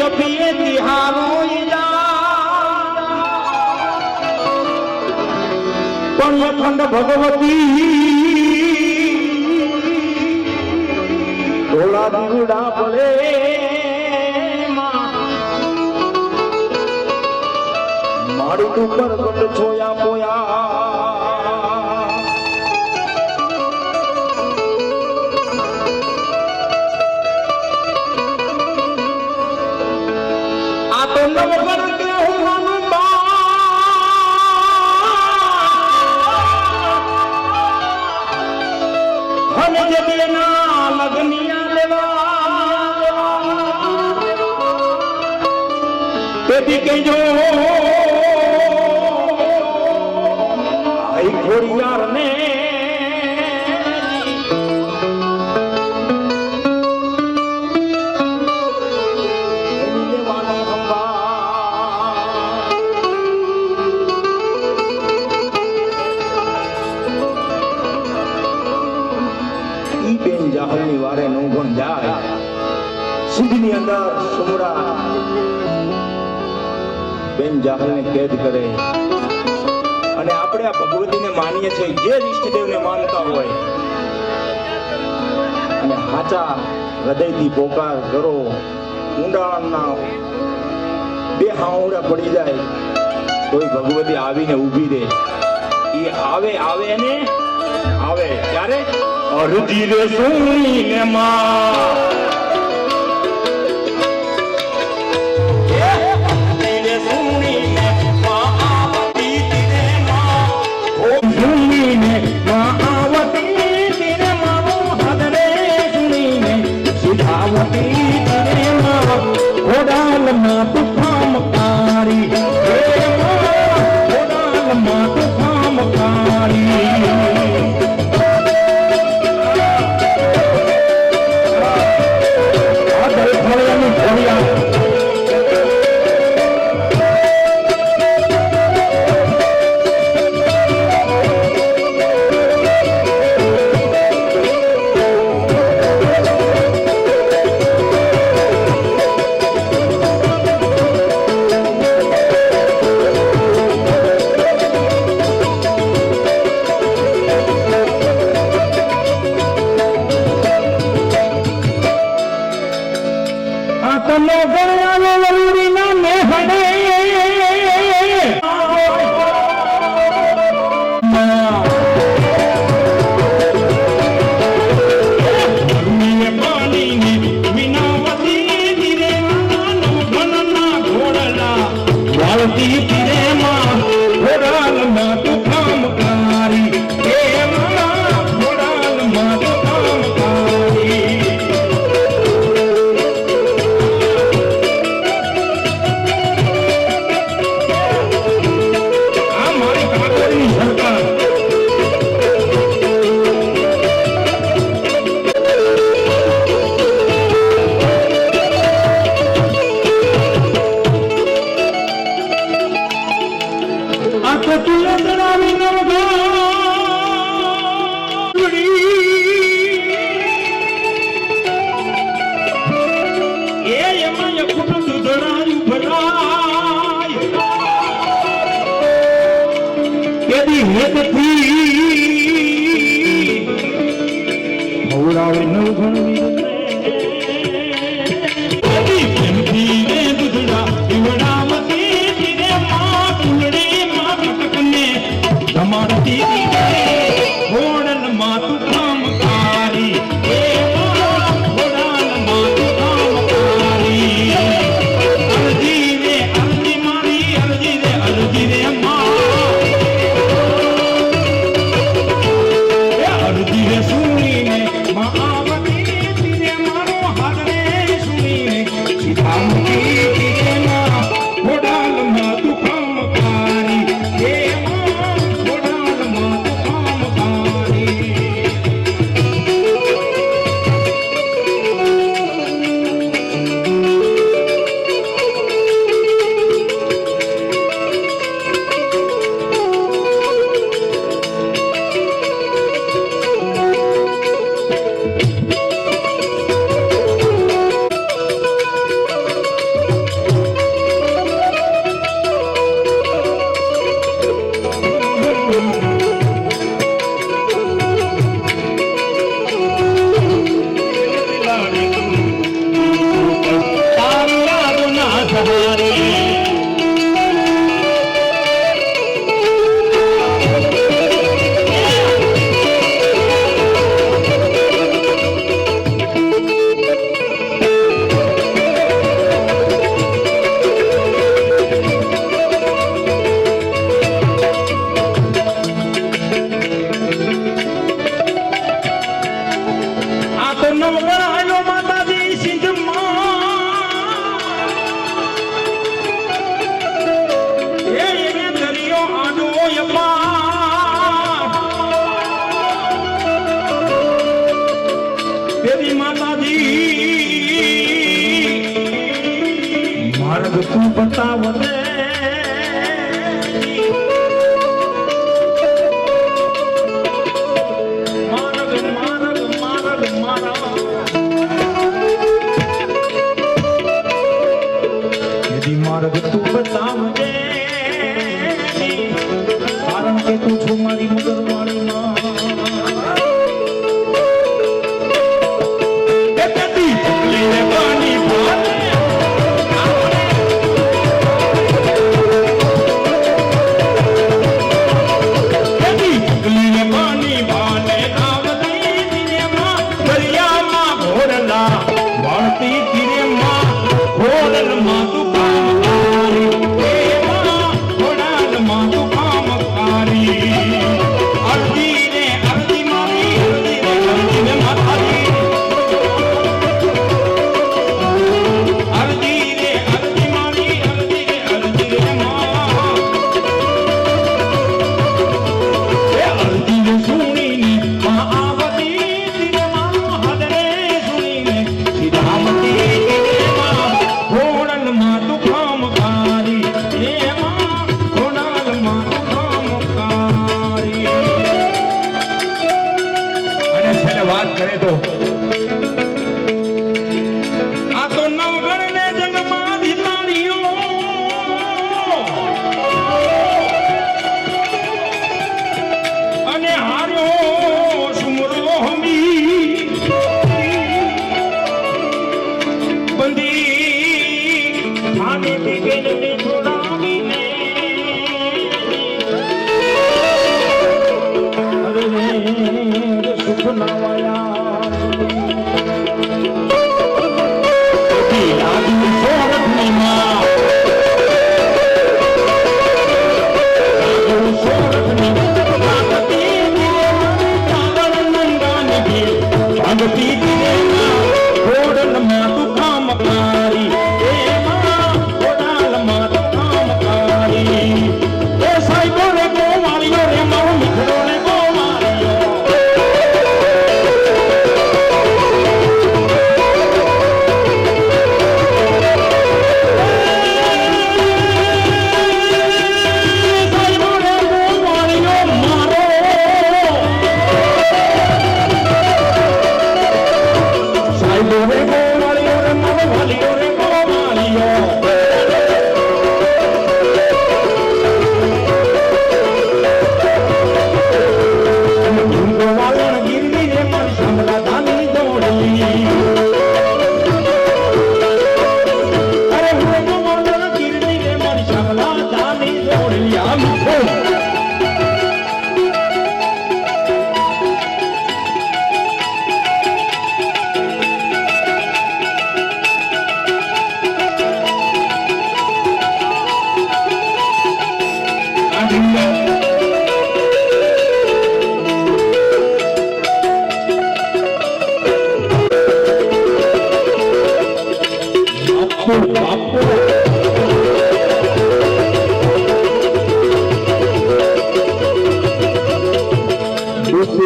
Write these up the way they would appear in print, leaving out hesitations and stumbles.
જપીએ તિહારો પણ અખંડ ભગવતી ઢોલા દીવડા પડે મારી ઉપર ગઢ છોયા પોયા આ તો નવગણ કે હોવાનું અને જગના લગનિયા લેવા તેથી કહેજો આઈ ખોડિયાર ને જાહલની વારે નો ગણ જાય સિંધની અંદર સુમરા બેન જાહલને કેદ કરે અને આપણે આ ભગવતીને માનીએ છીએ જે ઈષ્ટદેવને માનતા હોય અને સાચા હૃદયથી પોકાર કરો ઊંડાણના બે હાઉડા પડી જાય તોય ભગવતી આવીને ઊભી રહે એ આવે ને આવે ત્યારે અરજી રે સુણીને માં નવગણ આયો માતાજી સિંધમાં એ દરિયો આડો દેવી માતાજી માર્ગ તું બતાવ દે માર્ગ તું બતાવજે કારણ કે તું છું મારી મગરવાળી માં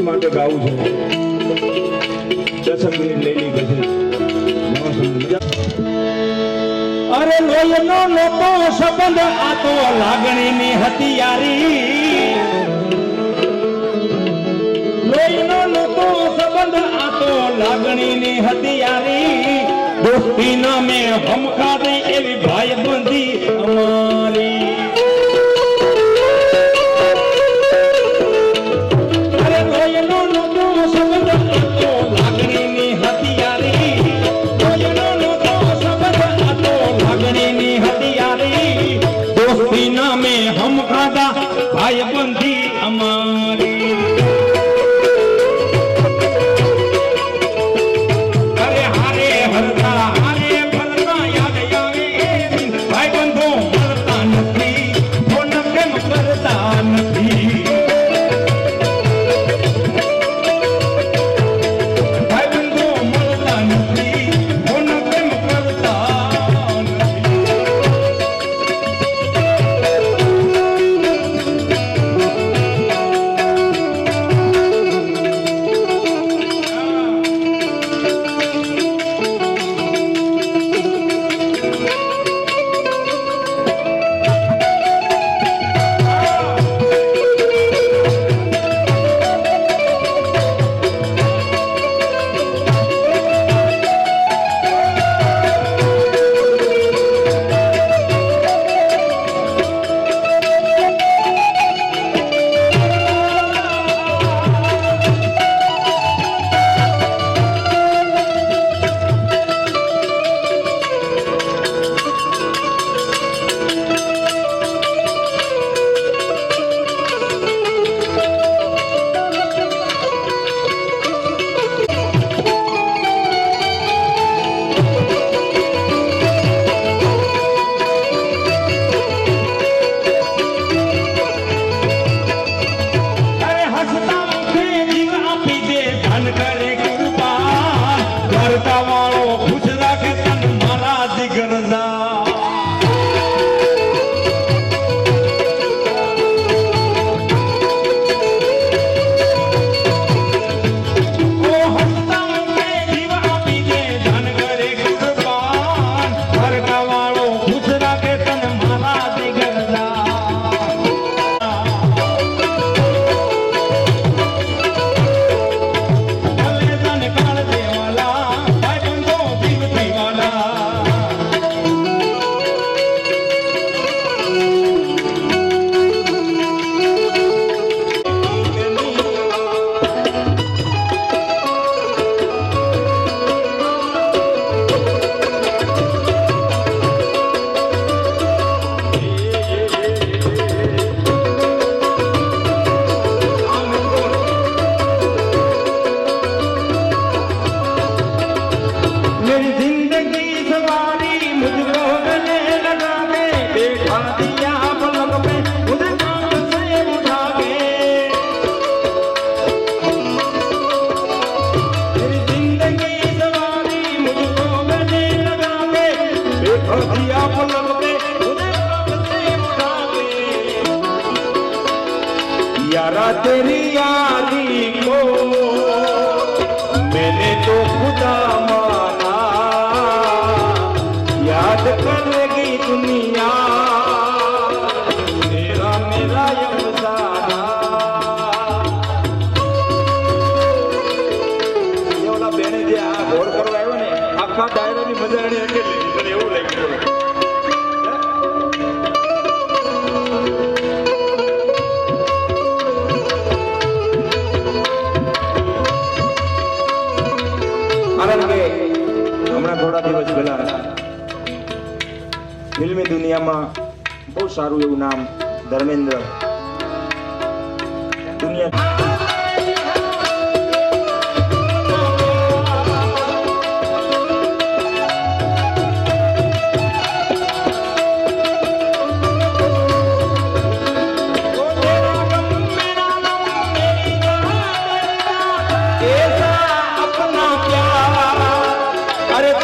માટે ગાવું છે 10 મિનિટ લઈ ગઈ અરે લોહીનો નતો સંબંધ આ તો લાગણીની હથિયારી લોહીનો નતો સંબંધ આ તો લાગણીની હથિયારી દોસ્તી નામે હમખા દે એવી ભાઈબંધી અમારી हम खादा भाई बंदी हमारी अरे हारे हरता हारे फलता याद आवे भाई बंधो હરતા વાળો ખુશ રાખે તન મારા જીગરના यारा तेरी यादी को मैंने तो खुदा माना याद करेगी दुनिया तेरा मेरा अफसाना एवढा बेने जे आ घोर કરવા આવ્યો ને આખા ડાયરાની મજાણી અકેલી મને એવું લાગ્યું કારણ કે હમણાં થોડા દિવસ પહેલા ફિલ્મી દુનિયામાં બહુ સારું એવું નામ ધર્મેન્દ્ર દુનિયા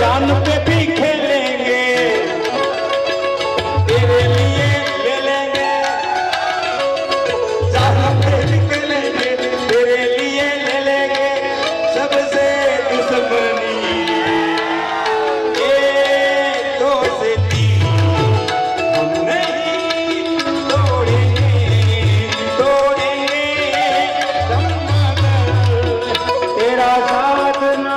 जान पे भी खेलेंगे तेरे लिए ले लेंगे जान पे भी खेलेंगे तेरे लिए ले लेंगे सबसे दुश्मनी ये दोस्ती हम नहीं तोड़ेंगे तोड़ेंगे तेरा साथ ना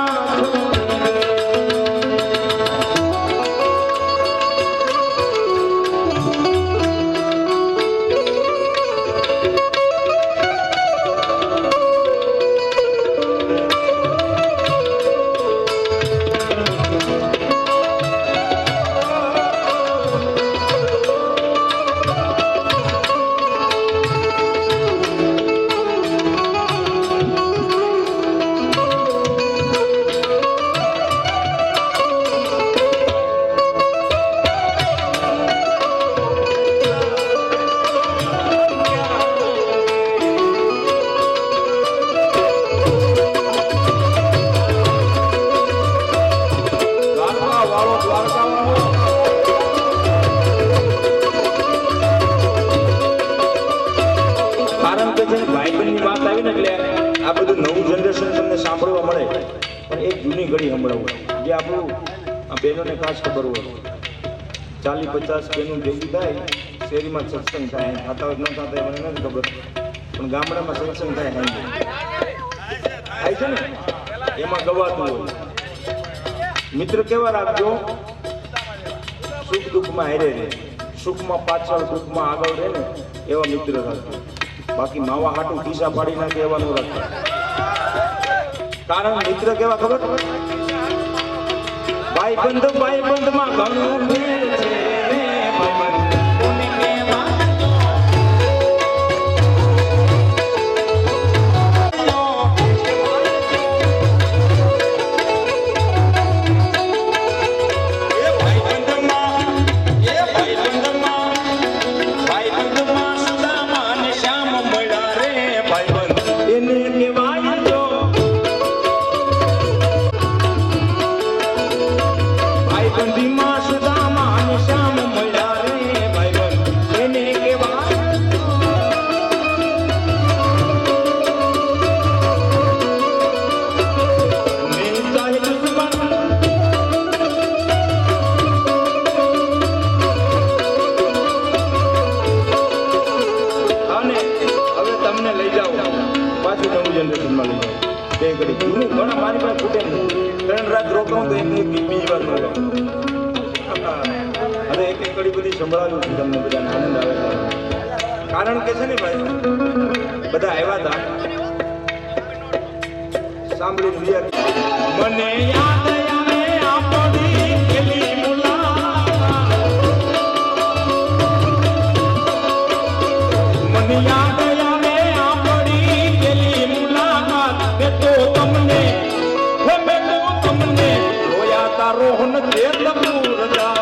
આ બધું નવું જનરેશન તમને સાંભળવા મળે પણ એક જૂની ઘડી સંભળાવું જે આપણું આ બહેનોને ખાસ ખબર હોય 40-50 બહેનો ભેગી થાય શેરીમાં સત્સંગ થાય થતા હોય ન થતા હોય મને નથી ખબર પણ ગામડામાં સત્સંગ થાય છે ને એમાં ગવાતું હોય મિત્ર કેવા રાખજો સુખ દુઃખમાં હારે રહે સુખમાં પાછળ દુઃખમાં આગળ રહે ને એવા મિત્ર રાખજો બાકી માવા હાટું ખિસ્સા પાડી નાખે એવા ન રાખે કારણ મિત્ર કેવા ખબર ભાઈબંધ માં ઘણું ફેર છે રાત રોકાઉં તો એક બીજી વાર ન ગાઉં. હવે એક એક કડી બધી સંભળાવ્યું છું તમને બધાને આનંદ આવે છે. કારણ કે છે ને ભાઈ બધા આવ્યા હતા સાંભળીને વિચાર મને યાદ આવે આપણી પેલી મુલાકાત મને યાદ આવે આપણી પેલી મુલાકાત મેં તો તમને રોયા તા રોહન તે તબુરદા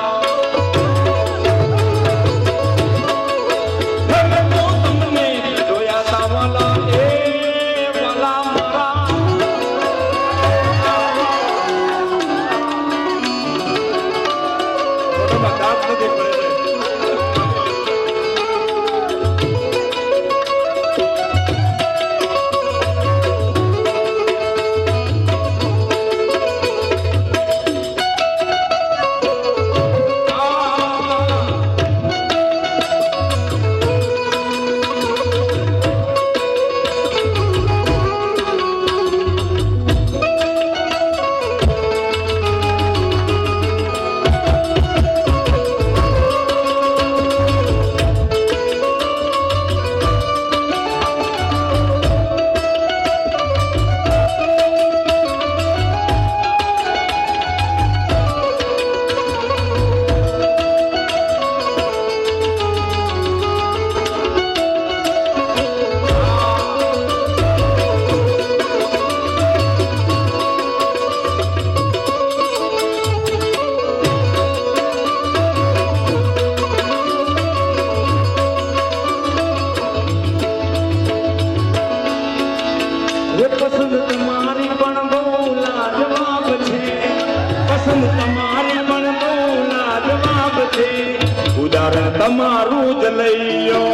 તમારું જ લઈયો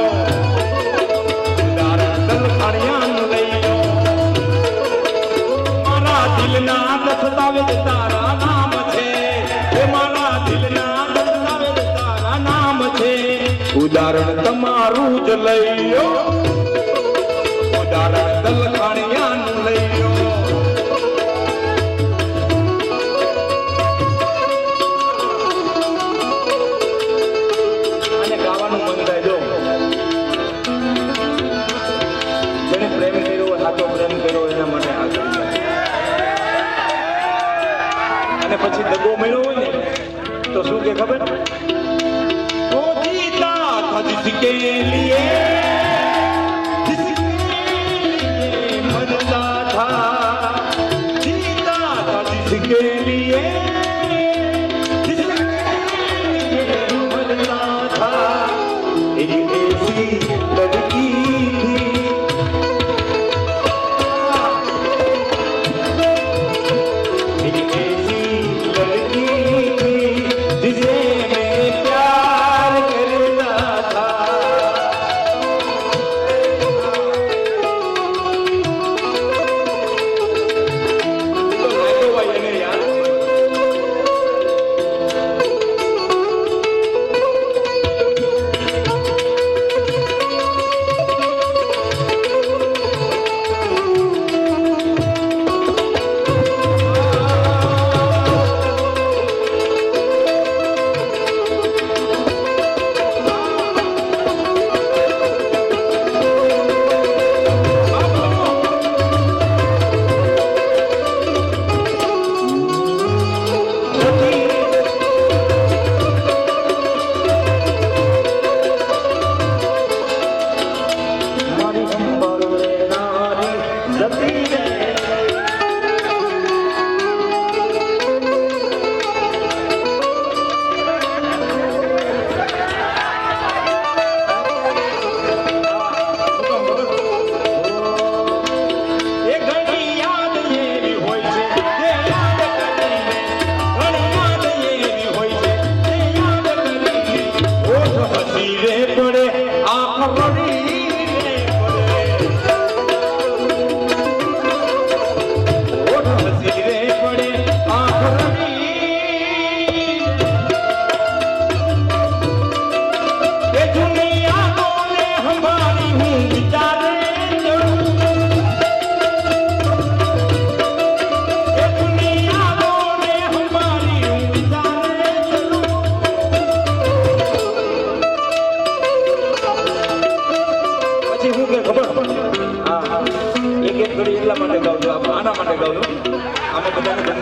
ઉદાહરણ દલખાણિયાનું લઈયો મારા દિલના દસ્તાવેજ તારા નામ છે એ મારા દિલના દસ્તાવેજ તારા નામ છે ઉદાહરણ તમારું જ લઈયો ઉદાહરણ દલખાણિયાનું લઈયો પછી દગો મળ્યો હોય ને તો શું કે ખબર ઓ જીતા था जिसके लिए मरता था जीता था जिसके लिए मरता था एक ऐसी लड़की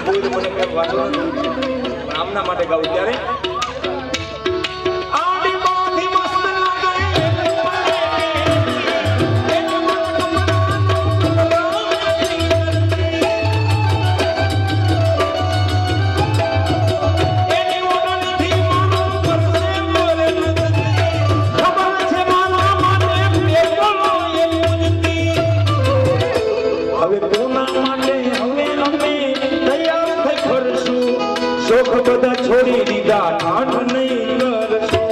ગાવું હોય તો મને કઈ વાંધો નથી, પણ આમના માટે ગાવું ત્યારે શોખ બધા છોડી દીધા, ઠાઠ નહીં કરશો.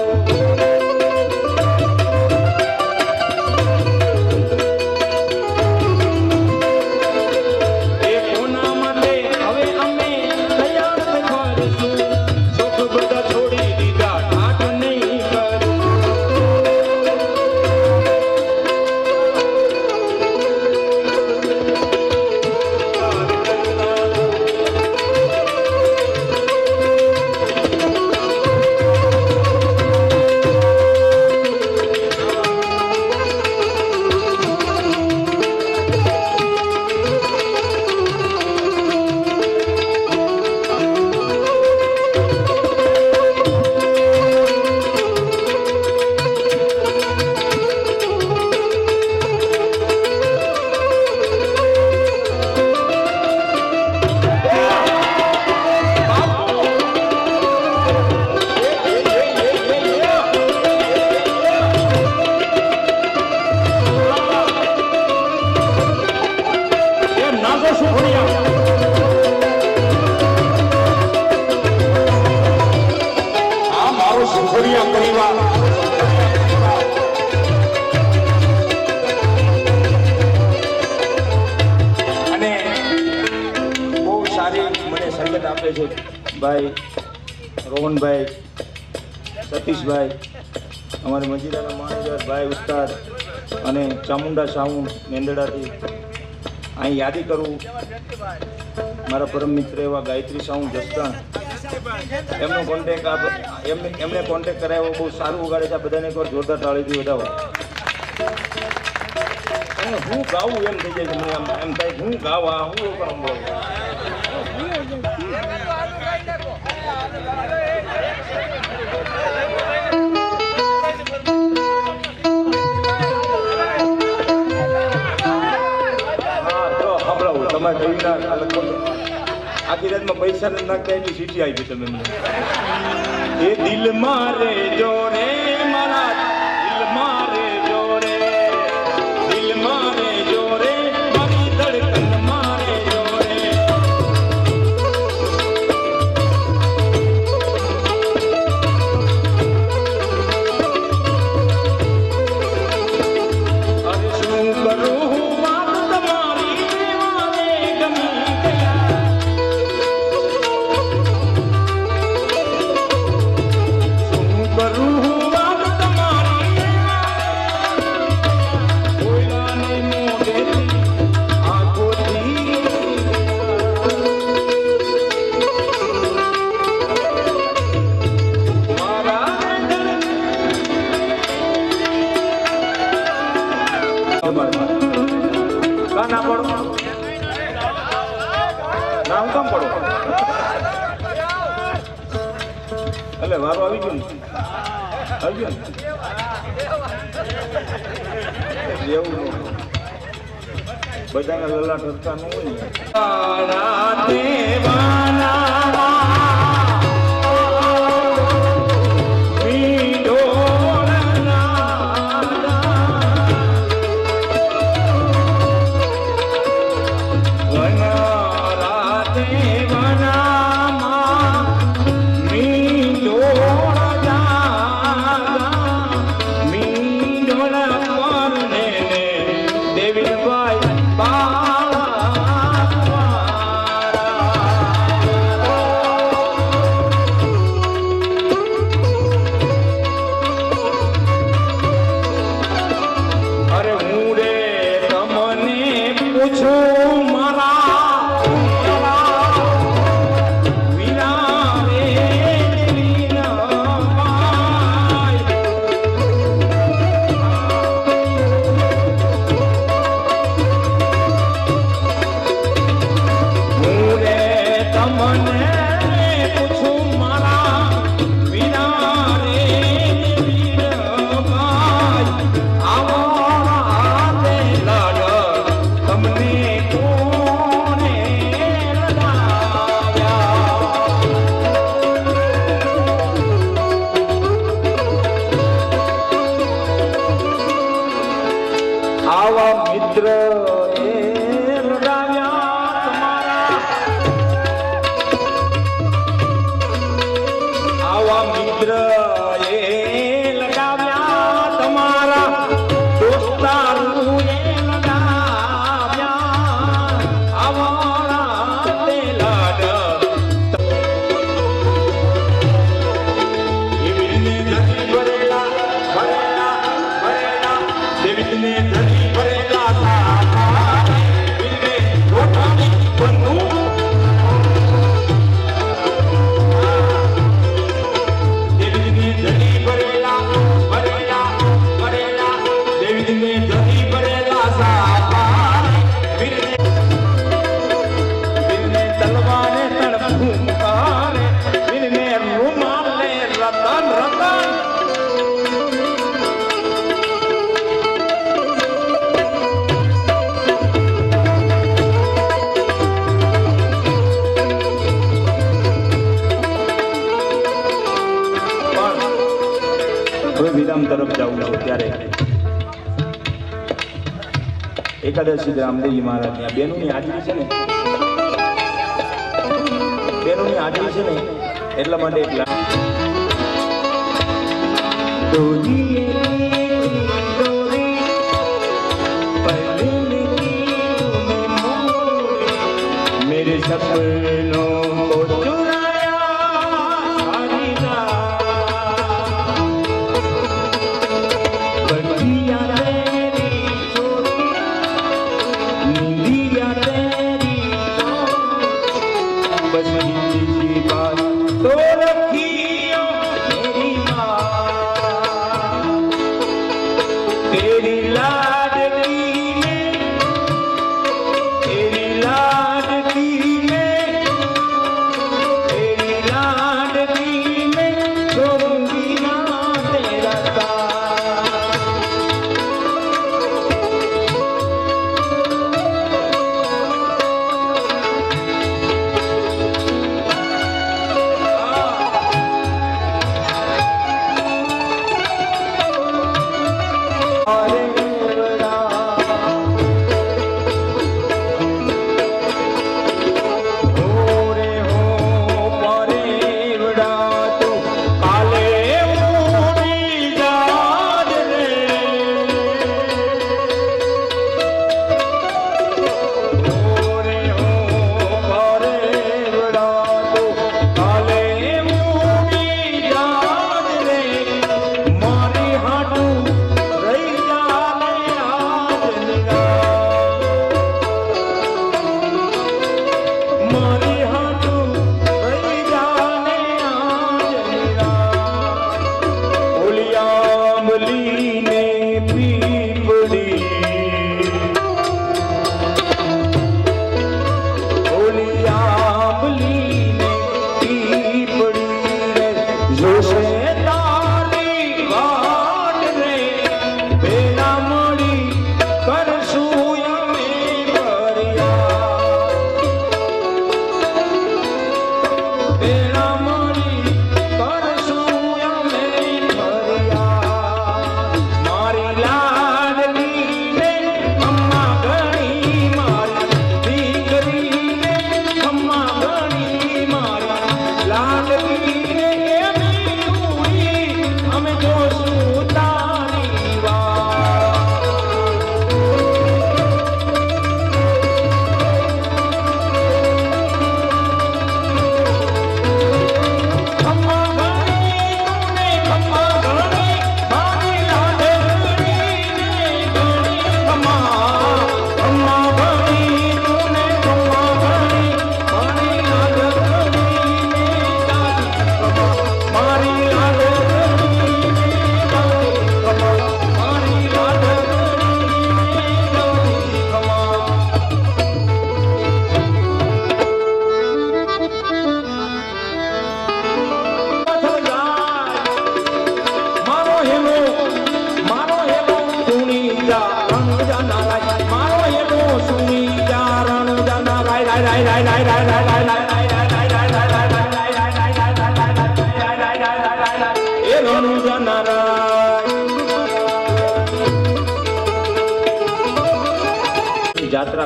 એ કોના માટે હવે અમે તૈયાર કરશું, શોખ બધા છોડી દીધા, ઠાઠ નહીં કરશો. ભાઈ રોહનભાઈ, સતીશભાઈ, અમારે મજીરાના માણેજર ભાઈ ઉસ્તાદ અને ચામુંડા સાઉન્ડ મેંદડાથી અહીં યાદી કરું મારા પરમ મિત્ર એવા ગાયત્રી સાઉન્ડ જસદણ, એમનો કોન્ટેક એમને કોન્ટેક કરાવ્યો, બહુ સારું ઉગાડે છે. આ બધાને એકવાર જોરદાર તાળીથી વધાવો. હું ગાવું એમ થઈ જાય છે, મને એમ થાય હું ગાવા હું આખી રાતમાં પૈસા નથી નાખતા એટલી સીટી આવી તમે મને. એ દિલ મારે જોરે મારા દિલ મારે જોરે, દિલ મારે જોરે મારી ધડકન મારે જોરે. અરે શું કરું વાત તમારી દેવાને ગમી ગયા. ના પડો ના હું કામ પડો એટલે વારો આવી ગયો ને એવું બધાના લલા ઠરતા ન હોય. અને પૂછું મારા વિના રે વીરભાઈ, આવો રાતે લાડ તમને કોણે લડાવ્યા? આવા મિત્ર એ લડાવ્યા તમારા, આવા મિત્ર એ લડાવ્યા તમારા, દોસ્તારું એ લડાવ્યા, આવા રાતે લાડ એવીને ધરી ભરેલા ભરેલા ભરેલા, દેવીને ધરી ભરેલા સાપા, એવીને રોટાની બંદૂક, દેવીને ધરી ભરેલા ભરેલા ભરેલા, દેવીને ધરી ભરેલા સાપા, વીરને તલવારે તડફુંકારે, વીરને રૂમાલે રતન રતન. હવે વિરામ તરફ જવું છે ત્યારે એકાદશી રામદેવજી મહારાજની આ બેનોની હાજરી છે ને, બેનોની હાજરી છે ને એટલા માટે એટલા मेरे सपनों को चुराया हरिदा, बगिया तेरी छोरी, नींदिया तेरी बस किसी बात तो रखियो मेरी माँ, तेरी लाडली में, तेरी लाडली में, तेरी लाडली में छोड़ूंगी ना तेरा साथ. अरे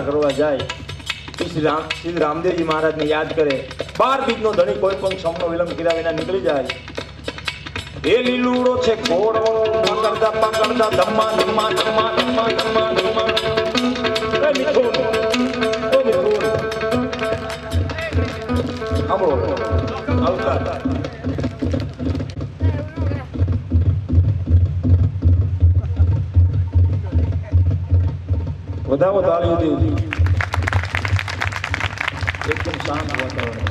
પૂર્ણા કરવા જાય શ્રી રામદેવજી મહારાજને યાદ કરે 12 બીજનો ધણી કોઈ પણ ક્ષમનો વિલંબ કર્યા વિના નીકળી જાય એ લીલુડો છે ઘોડો પકડતા પકડતા ધમ્મા ધમ્મા ધમ્મા ધમ્મા ધમ્મા ધમ્મા એ મિથુન સાંભળો અવતાર વધાવો તાળી દેવી એકદમ શાંત વાતાવરણ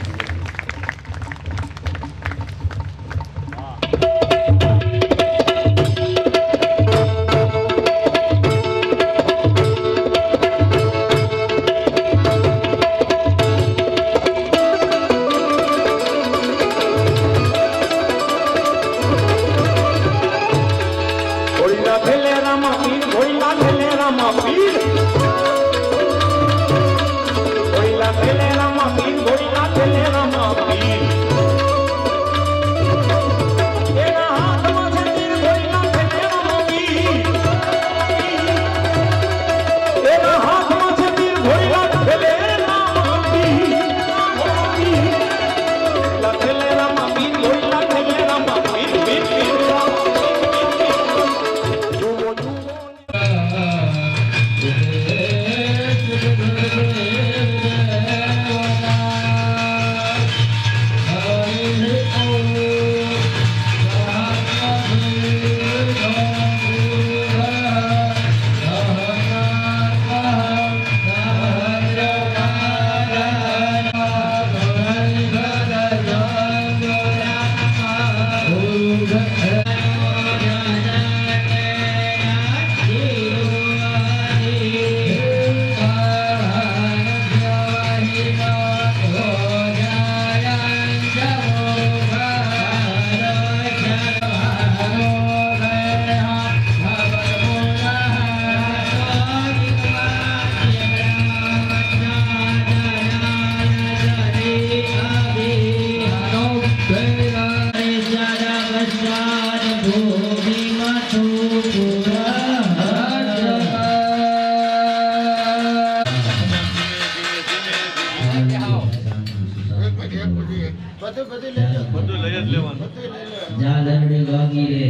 જાદરડી વાગી રે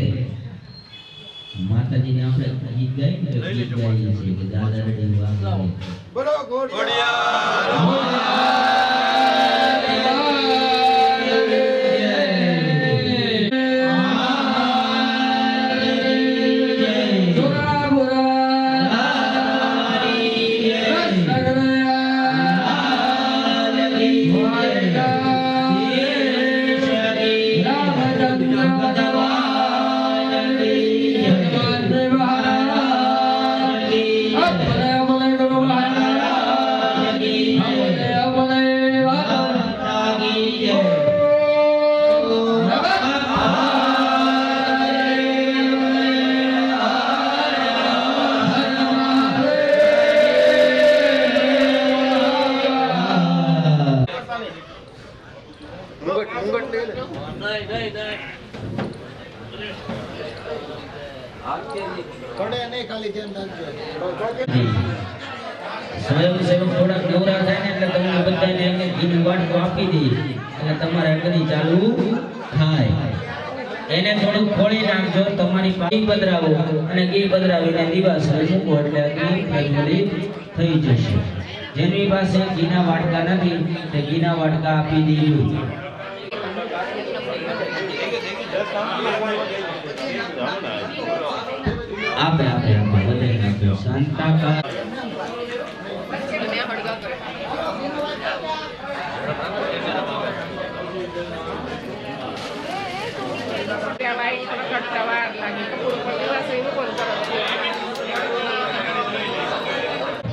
માતાજીને આપણે ગીત ગાઈએ ને ગીત ગાઈએ છીએ કે જાદરડી વાગી બોલો ગોડિયા સ્વયંસેવક થોડાક નવરા થાય ને એટલે તમને બધાને એમને ઘીની વાટકો આપી દે એટલે તમારે અગ્નિ ચાલુ થાય. એને થોડું ખોલી નાખજો, તમારી પાણી પધરાવો અને ઘી પધરાવીને દીવાસળે મૂકો એટલે અગ્નિ પ્રજ્વલિત થઈ જશે. જેની પાસે ઘીના વાટકા નથી તે ઘીના વાટકા આપી દેજો. આપે આપે બધાને આપે. શાંતાકાર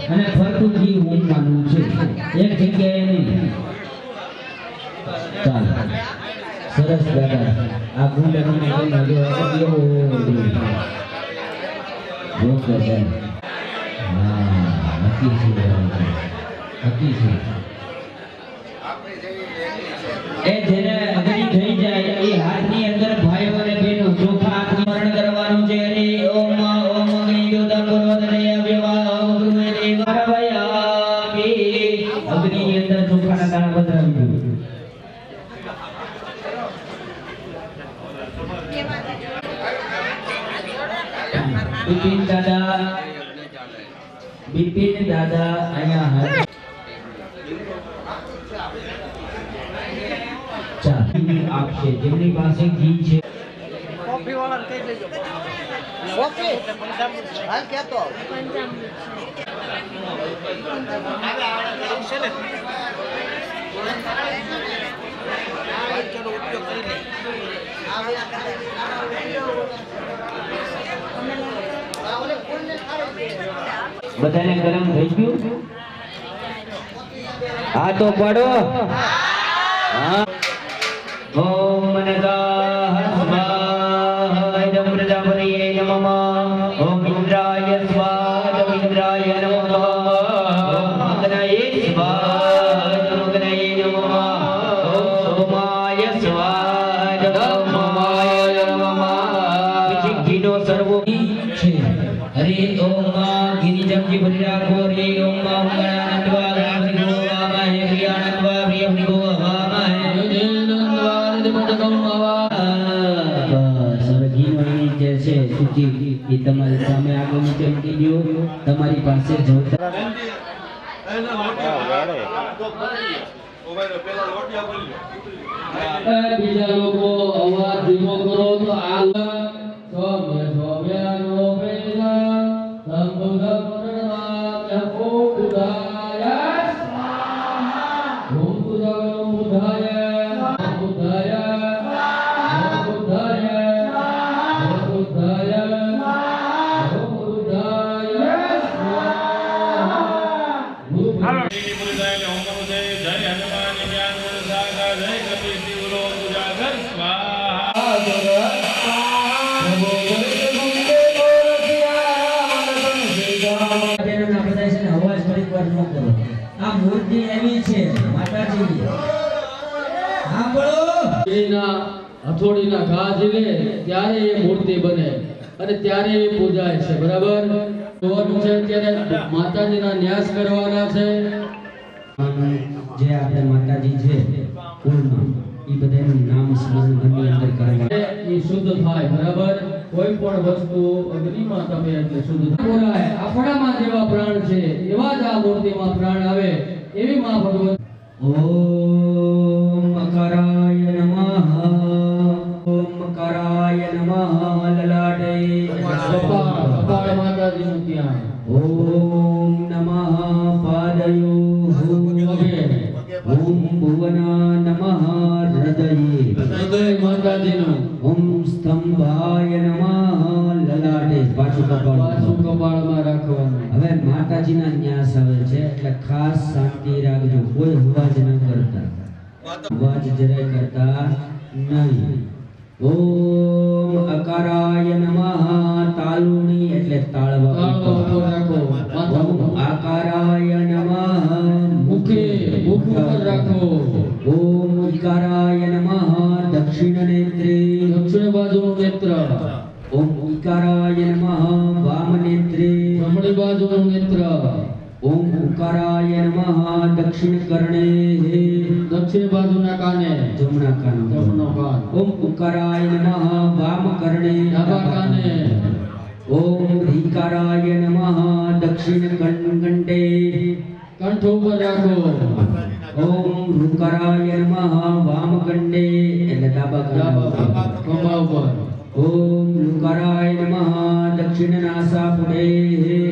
અને ફરતું ઘી ઊંઘવાનું છે, એક જગ્યાએ નહીં. ચાલ સરસ દાદા, આ ગુંડાની એ જેને અગ્નિ થઈ જાય એ હાથની અંદર ભાઈઓ અને બહેનો ચોખા હાથની સ્મરણ કરવાનું છે. ઓમ ઓમ અગ્નિ જ્યોતા પૂર્વતનય વિવાહ ગુરુદેવ ભયા બિપિન દાદા અહીંયા હાજર. ચા આપશે જેમની પાસે ઘી છે. કોફી વાળાને કહી દેજો. કોફી હાલ કહેતો બધાને ગરમ થઈ ગયું? હા તો પાડો. હા. ઓમ મનસાહ સ્વાહા ઇદં પ્રજાપતયે નમઃ. ઓમ ઇન્દ્રાય સ્વાહા ઇન્દ્રાય નમઃ. ઓમ અગ્નયે સ્વાહા અગ્નયે નમઃ. ઓમ સોમાય સ્વાહા સોમાય નમઃ. પછી ઘીનો સર્વો છે. હરે ઓમ માં ઘીની ચમચી ભરી રાખો. હરે ઓમ માં ગણાનંદવા ગણાભિગો વામાહે પ્રિયાનંદવા પ્રિયભિગો વામાહે બસ હવે ઘીનો અહીં જે છે સૂચી એ તમારી સામે આગળ નીચે મૂકી દો. તમારી પાસે જોતા બીજા લોકો અવાજ ધીમો કરો તો આલ સોમ્ય સોમ્ય નો પેલા સંબુદ્ધ પૂર્ણમામ્ય ઓમ બુદ્ધાય સ્વાહા. ઓમ બુદ્ધાય ઓમ બુદ્ધાય ઓમ બુદ્ધાય ઓમ બુદ્ધાય ઓમ બુદ્ધાય સ્વાહા. અવાજ ફરી વાર ન કરો. આ મૂર્તિ એવી છે માતાજીની. હા બોલો. એના હથોડીના ઘા જીલે ત્યારે એ મૂર્તિ બને અને ત્યારે એ પૂજાય છે. બરાબર જોવાનું છે. ત્યારે માતાજીના ન્યાસ કરવાના છે. જે આપણે માતાજી છે કુળમાં એ બધાનું નામ સ્મરણ ઘરની અંદર કરવાનું. એ શુદ્ધ થાય. બરાબર કોઈ પણ વસ્તુ અગ્નિમાં તમે એટલે શુદ્ધ થાય. આપણામાં જેવા પ્રાણ છે એવા જ આ મૂર્તિમાં પ્રાણ આવે એવી માં ભગવતી. ઓમ અકારાય નમઃ. ઓમ અકારાય નમઃ. લલાટે કપાળ માતાજીનું ત્યાં. ઓમ નમઃ પાદયો. ઓમ ભુવના નમઃ હૃદયે. હૃદય માતાજીનું. ઓમ સ્તંભાય નમઃ લલાટે. પાછું પાછું કપાળ. કપાળમાં રાખવાનું. હવે માતાજીના ન્યાસ આવે છે એટલે ખાસ શાંતિ રાખજો. કોઈ અવાજ ન કરતા. અવાજ જરાય કરતા નહીં. ઓમ અકારાય નમઃ. તાલુણી એટલે તાળવા તાળવા ઉપર રાખો. માથા ઓમ ઉપર. આકારાય નમઃ. મુખે મુખ ઉપર રાખો. ઓમ ઉકારાય નમઃ. દક્ષિણ નેત્રે. દક્ષિણ બાજુનું નેત્ર. ઓમ ઉકારાય નમઃ. વામ નેત્રે. જમણી બાજુનું નેત્ર. ઓમ ઉકારાય નમઃ. દક્ષિણ કર્ણે. દક્ષિણ બાજુના કાને. જમણા કાન. જમણો કાન. ઓમ ઉકારાય નમઃ. વામ કર્ણે. ડાબા કાને. ઓમ રીકારાય નમઃ. દક્ષિણ કંઠે. કંઠ ઉપર રાખો. ઓમ રૂકારાય નમઃ. વામ કંઠે એટલે ડાબા ડાબા કાન. ખભા ઉપર. ઓમ લુકારાય નમઃ. દક્ષિણ નાસાપુડે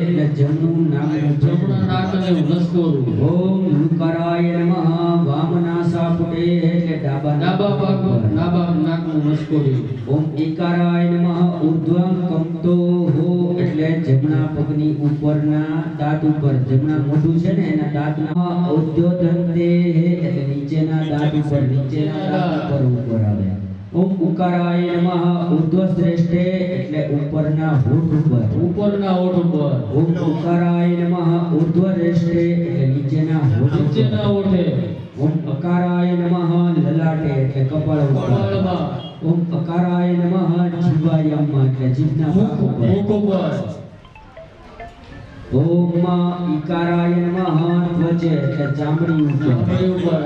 એટલે જમણું નાક. જમણા નાકને લસકોરું. ઓમ લુકારાય નમઃ. વામ નાસાપુડે એટલે ડાબા ડાબા ભાગ ડાબા નાકનું લસકોરી. ઓમ એકારાય નમઃ. ઉર્ધ્વં કંતો હો એટલે જમણા પગની ઉપરના દાંત ઉપર. જમણા મોઢું છે ને એના દાંતના ઔદ્યોદંતે એટલે નીચેના દાંત ઉપર. નીચેના દાંત ઉપર આવે. ઓમ ઉકારાય નમઃ. ઉર્ધ્વ શ્રેષ્ઠે એટલે ઉપરના હોઠ ઉપર. ઉપરના હોઠ ઉપર. ઓમ ઉકારાય નમઃ. ઉર્ધ્વ શ્રેષ્ઠે એટલે નીચેના હોઠ ઉપર. નીચેના હોઠે. ઓમ અકારાય નમઃ. લલાટે એટલે કપાળ ઉપર. કપાળમાં. ઓમ અકારાય નમઃ. જીવાયામમાં એટલે જીભના ભાગ ઉપર. મુખ ઉપર. ઓમ ઈકારાય નમઃ. ત્વચે એટલે ચામડી ઉપર. ચામડી ઉપર.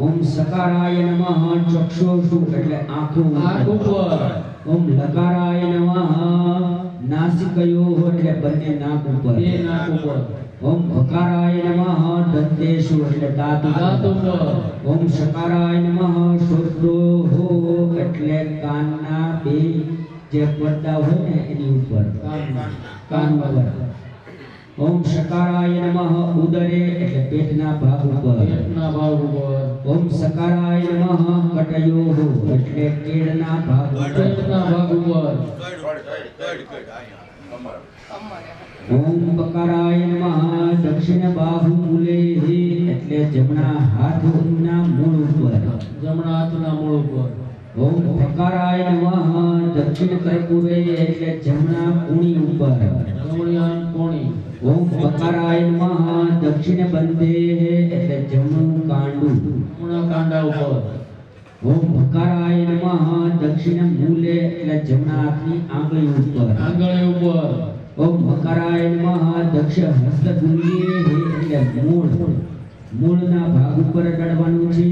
ઓમ સકારાય નમઃ. ચક્ષુષુ એટલે આંખો આંખ ઉપર. ઉપર. ઓમ લકારાય નમઃ. નાસિકયો એટલે બંને નાક ઉપર બે નાક ઉપર ઓમ ભકારાય નમઃ દંતેષુ એટલે દાંત દાંત ઉપર ઉપર ઓમ શકારાય નમઃ શ્રોત્રોહો એટલે કાનના બે જે પડદા હોય ને એની ઉપર કાન ઉપર ઓમ શકારાય નમઃ ઉદરે એટલે પેટના ભાગ ઉપર પેટના ભાગ ઉપર ઓમ સકારાય નમઃ કટયોહો એટલે કેળના ભાગ ઉપર પેટના ભાગ ઉપર ઓમ બકારાય નમઃ દક્ષિણ બાહુમૂલે એટલે જમણા હાથના મૂળ ઉપર જમણા હાથના મૂળ ઉપર ઓમ બકારાય નમઃ દક્ષિણ કર્પૂરે એટલે જમણા કુણી ઉપર જમણી આંખ કોણી ઓમ બકારાય નમઃ દક્ષિણ બંધે એટલે જમણું કાંડું જમણા કાંડા ઉપર ઓમ બકારાય નમઃ દક્ષિણ મૂલે એટલે જમણા હાથની આંગળી ઉપર આંગળી ઉપર ઓમ બકારાય નમઃ દક્ષિણ હસ્તગુલ્યે એટલે મૂળના ભાગ ઉપર અડાડવાનું છે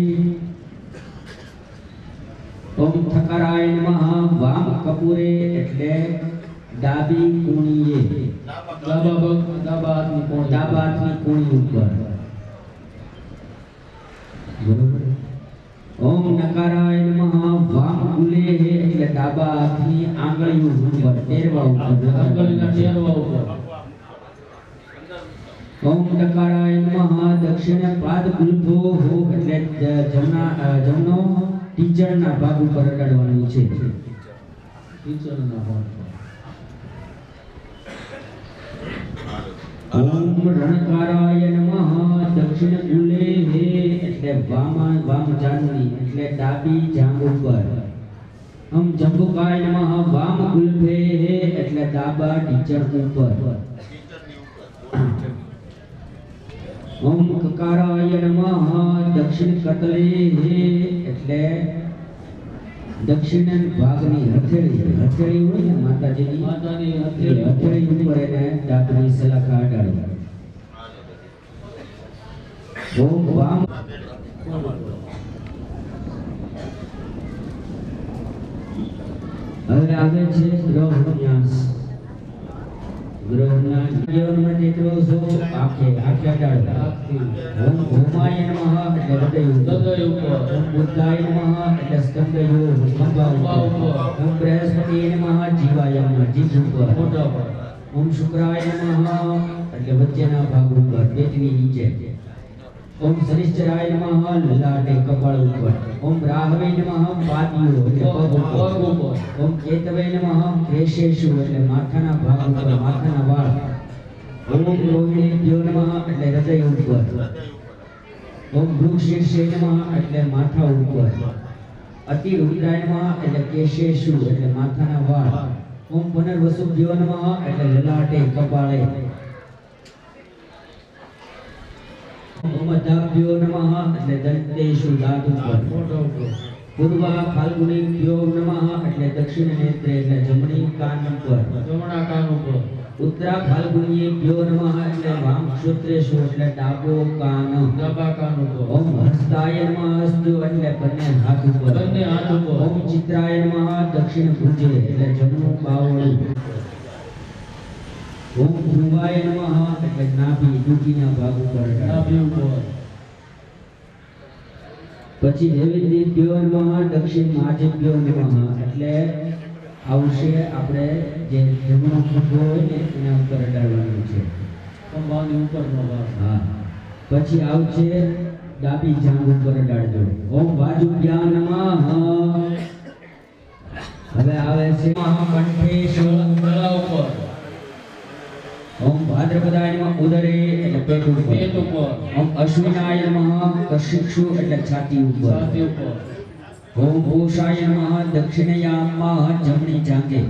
ઓમ થકારાય નમઃ વામ કપૂરે એટલે ડાબી કુણીએ ડાબા હાથની કોણી ડાબા હાથની કુણી ઉપર બરોબર ઓમ નકારાય નમઃ વામ ગુલે એટલે ડાબા હાથની આંગળીઓ ઉપર ટેરવા ઉપર આંગળીના ટેરવા ઉપર ઓમ નકારાય નમઃ દક્ષિણ પાદ ગુલ્ભો એટલે જમણો ટીચરના ભાગ ઉપર અડાડવાનું છે ટીચરના ભાગ ઉપર ઓમ રણકારાય નમઃ દક્ષિણ ગુલે એટલે વામ જાનુની એટલે ડાબી જાંઘ ઉપર ઓમ જંબુકાય નમઃ વામ ગુલ્ભે એટલે ડાબા ટીચર ઉપર ઓમ કકારાય નમઃ દક્ષિણ કતલે એટલે દક્ષિણ ભાગની હથેળી હોય ને માતાજીની માતાની હથેળી ઉપર એને દાંતની સલાખા અડાડો ઓમ વામ હવે આવે છે ગ્રહ ન્યાસ ગ્રહના જીવનમાં દેખરો છો આંખે અડાડો ઓમ ભૂમાય નમઃ એટલે હૃદય ઉપર ઓમ બુદ્ધાય નમઃ એટલે સ્કંદયો ખંભા ઉપર ઓમ બૃહસ્પતિએ નમઃ જીવાય જીભ ઉપર મોઢા પર ઓમ શુક્રાય નમઃ એટલે વચ્ચેના ભાગ ઉપર પેટની નીચે ઓમ શનિશ્ચરાય નમઃ લલાટે કપાળ ઉપર ઓમ રાહવે નમઃ પાદીઓ એટલે પગ પગ ઉપર ઉપર ઓમ કેતવે નમઃ કેશેષુ એટલે માથાના ભાગ ઉપર માથાના વાળ ઓમ રોહિણીભ્યો નમઃ એટલે હૃદય ઉપર ઓમ ભૃગશીર્ષે નમઃ એટલે માથા ઉપર અતિ રુદ્રાય નમઃ એટલે કેશેષુ એટલે માથાના વાળ ઓમ પુનર્વસુભ્યો નમઃ એટલે લલાટે કપાળે ઓમ અધાભ્યો નમઃ એટલે દંતેષુ દાંત ઉપર મોઢા ઉપર પૂર્વા ફાલ્ગુનીભ્યો નમઃ એટલે દક્ષિણ નેત્રે એટલે જમણી કાન ઉપર જમણા કાન ઉપર ઉત્તરા ફાલ્ગુનીભ્યો નમઃ એટલે વામ શ્રોત્રેષુ એટલે ડાબો કાન ડાબા કાન ઉપર ઓમ હસ્તાય નમઃ હસ્તો એટલે બંને હાથ ઉપર બંને હાથ ઉપર ઓમ ચિત્રાય નમઃ દક્ષિણ ભુજે એટલે જમણું બાવળું ઓમ ધ્રુવાય નમઃ એટલે નાભી ડૂકીના ભાગ ઉપર ડાબી ઉપર પછી દેવીભ્યો નમઃ દક્ષિણ માજભ્યો નમઃ એટલે આવશે આપણે જે જમણો ખંભો હોય ને એના ઉપર અડાડવાનું છે ખંભાની ઉપરનો ભાગ હા પછી આવશે ડાબી જાંઘ ઉપર અડાડજો ઓમ વાજુભ્યા નમઃ હવે આવે છે મહાકંઠેશુ ગળા ઉપર ઓમ ભાદ્રપદાય નમઃ ઉદરે એટલે પેટ ઉપર પેટ ઉપર ઓમ અશ્વિનાય નમઃ કશિક્ષુ એટલે છાતી ઉપર છાતી ઉપર ઓમ ભૂષાય નમઃ દક્ષિણયામઃ જમણી જાંઘે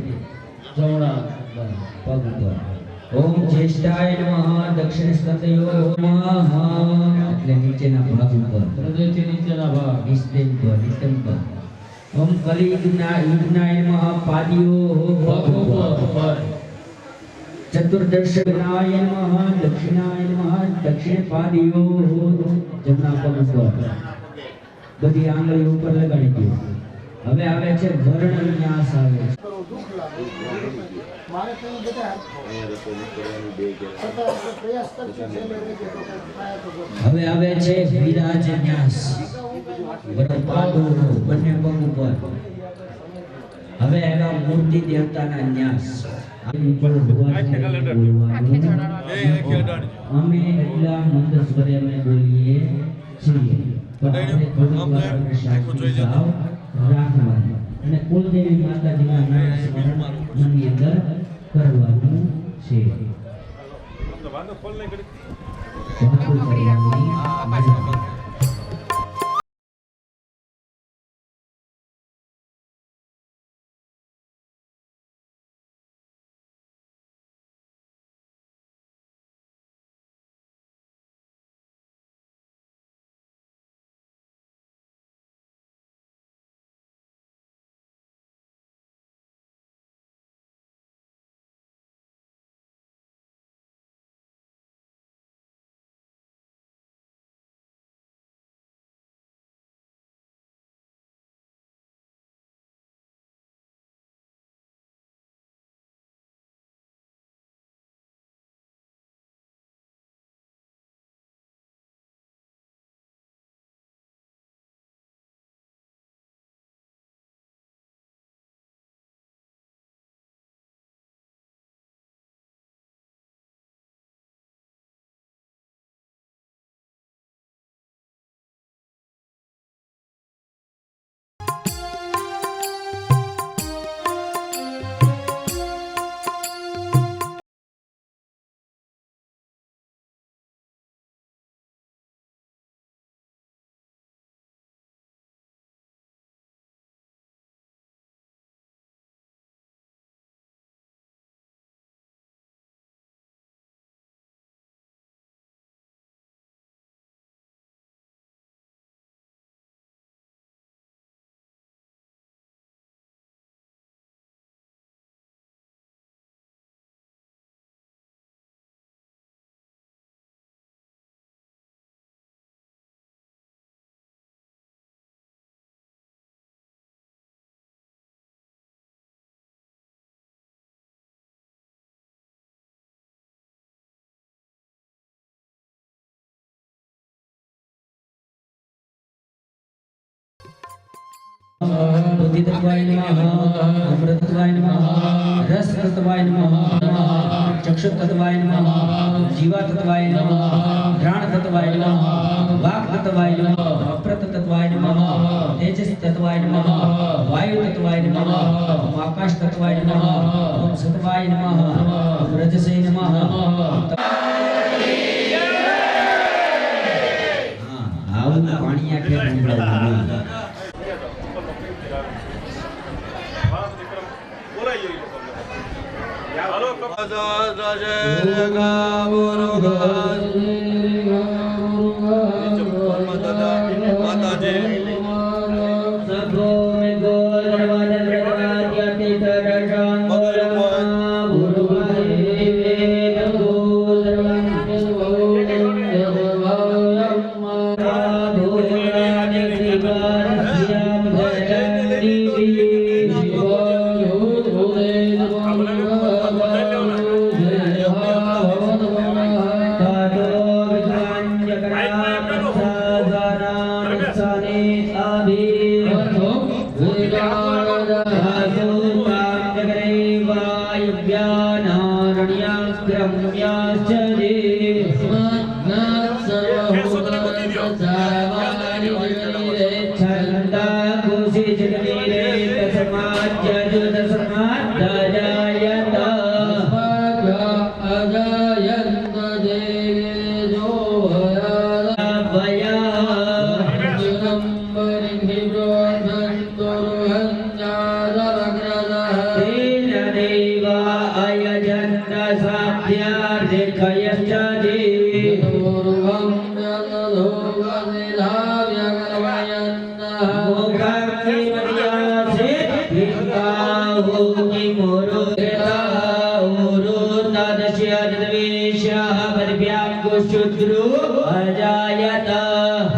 જમણા પગ ઉપર ઓમ જ્યેષ્ઠાય નમઃ દક્ષિણ સ્કંદયો નમઃ એટલે નીચેના ભાગ ઉપર હૃદયથી નીચેના ભાગ નિસ્તંભ પર ઓમ કલિયુગનાય નમઃ પાદયો પગ ઉપર ચતુર્દશનાય નમઃ દક્ષિણાય નમઃ દક્ષિણ પાદયો જમણા પગ ઉપર બધી આંગળી ઉપર લગાડી દો હવે આવે છે વર્ણ ન્યાસ આવે છે. દુઃખ લાગે મારે તો બધા પ્રયાસ કરશે હવે આવે છે વિરાજ ન્યાસ બરાબર પાદો બંને પગ ઉપર. હવે આવ્યા મૂર્તિ દેવતાના ન્યાસ. અમે એટલા મંદ સ્વરે અમે બોલીએ છીએ તો આપણે થોડીક વાર આપણે શાંતિ ભાવ રાખવાનો અને કુલદેવી માતાજીના નામ સ્મરણ મનની અંદર કરવાનું છે. વાતો કરવાની નથી. बुद्धितत्वाय नमः, अमृतत्वाय नमः, रसतत्वाय नमः, चक्षुतत्वाय नमः, जीवातत्वाय नमः, प्राणतत्वाय नमः, वाक्तत्वाय नमः, अप्रतत्वाय नमः, तेजस्तत्वाय नमः, वायुतत्वाय नमः, आकाशतत्वाय नमः, ओम सत्वाय नमः, ओम रजसे नमः. आવું પાણી આખે સંભળાવ્યું.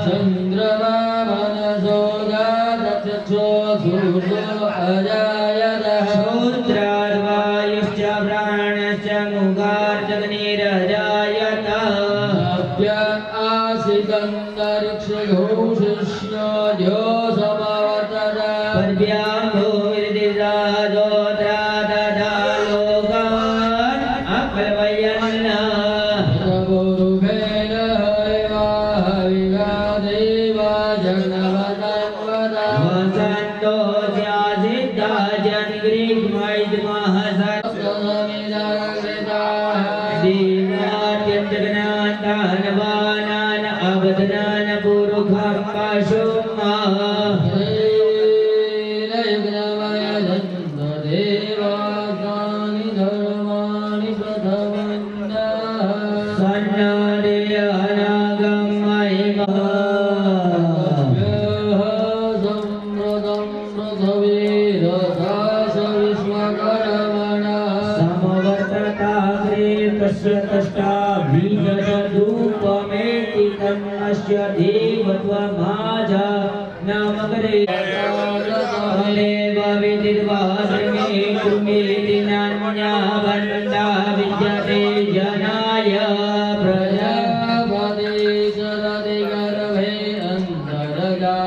चंद्रमा मनसोदा सूर्यो अजायतः शूद्रार्वायुश्च प्राणश्च मुगार्जग्निरजायत अभ्य आसितन्तरिक्षघोषिष्य जो समवर्तत पर्व्यां भूमिर्दिशादोत्रादधा लोकान् अकल्पयन् प्रभुरुभेन हरिवाहविगा देवा जगन्नवतन्वता वसन्तो ज्यासिद्धा जन्ग्रीग्मैद्मः देवात्यन्तज्ञातानवानान् अवदनान् पुरुखं पशुमः देवानि धर्माणि प्रथमन्नः सन्नादयनागमयिमः सम्प्रदं पृथ्वीरथास विश्वकर्मणः समवर्तताग्रे तस्य तष्टाभिगतधूपमेति तन्नस्य देवत्वमाजा नामग्रे विदिर्वाश्रमे कुर्मेति नान्या वन्दा विद्यते जनाय प्रजापति चरति गर्भे अन्तर्जायमानो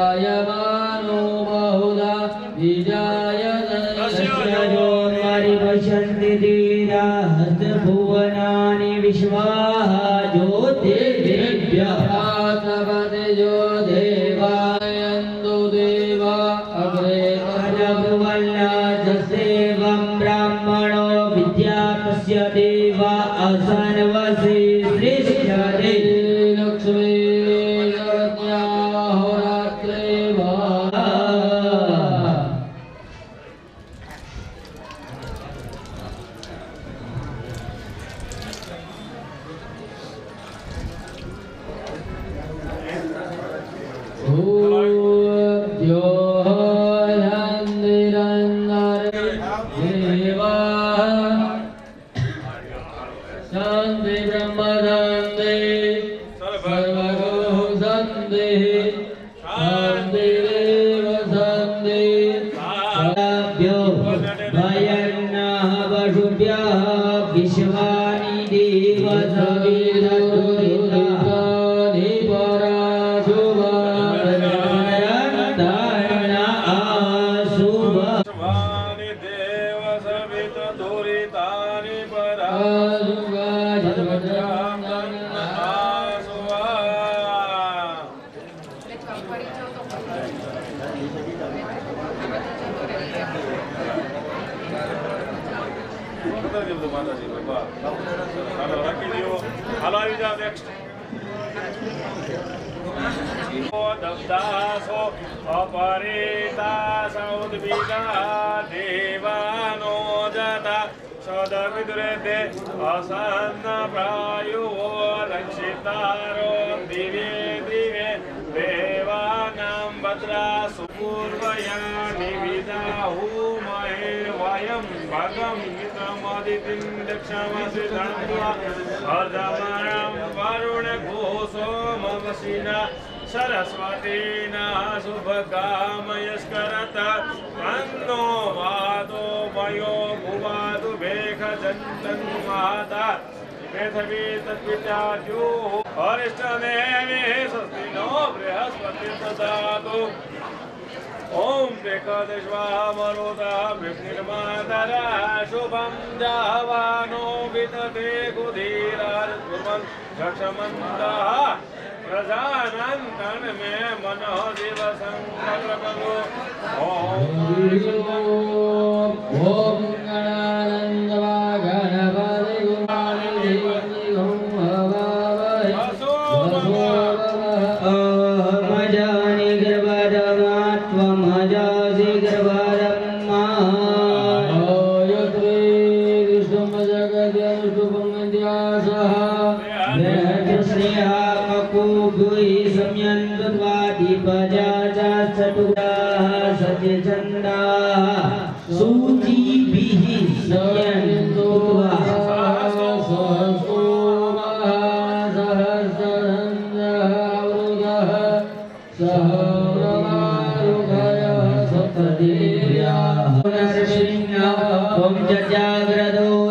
बहुधा विजायते पश्यन्ति धीरा हस्तभुवनानि विश्वाः ज्योतिर्भ्यः तपति जो देवायन्तु देवा अग्रे प्रजभुवन्नाथसेवं ब्राह्मणो विद्यातस्य देवा असन्वसे सृष्यते लक्ष्मी होरात्रे शांति ब्रह्म शांति सर्वगो शांति शांति देव शांति भ्यो भयन्नः वशुभ्यः विश्वानि देव सविदुरितानि पराशुभानि आशुभ वानि देव सवित दुरितानि परा દબ્દાસો અપરિતા સૌદ્વિગા દેવાનો જતા સદવિદુરે અસન્ન પ્રાયુઓ રક્ષિતારો દિવે દિવે દેવાનામ ભદ્રા સુપૂર્વયા નિવિદાહુમહે વયમ ભગમ મિત્રમદિતિં દક્ષમસી ધન્વા અર્ધમરમ વરુણ ઘોષો મમસિના सरस्वतीना शुभकामयस्करत अन्नो वादो वयो भुवादु भेख जन्तन् माता पृथ्वी तद्विचार्यो हरिष्ठदेवे स्वस्तिनो बृहस्पति ददातु ओम एकादशवा मरोदा विघ्निर्मातरा शुभं जावानो वितते कुधीराज कुर्वन् जक्षमन्तः प्रजानन्तन में मनो दिव संकल्पो ओम ओम गणानन्दवा गणपति गुणानि देवति हुम हवावहै मजानि गर्भरमात्वमजासि गर्भरम्मा आयत्रे विष्णुं जगद्यनुष्टुभङ्गद्यासः श्रेया ककुभुयि सम्यन्दद्वादिपजा च चतुराः सत्यचन्दाः सूचिभिः सम्यन्दुत्वा सहस्रमारुघयः सप्त दिव्या नरसिंह ओम जजाग्रदो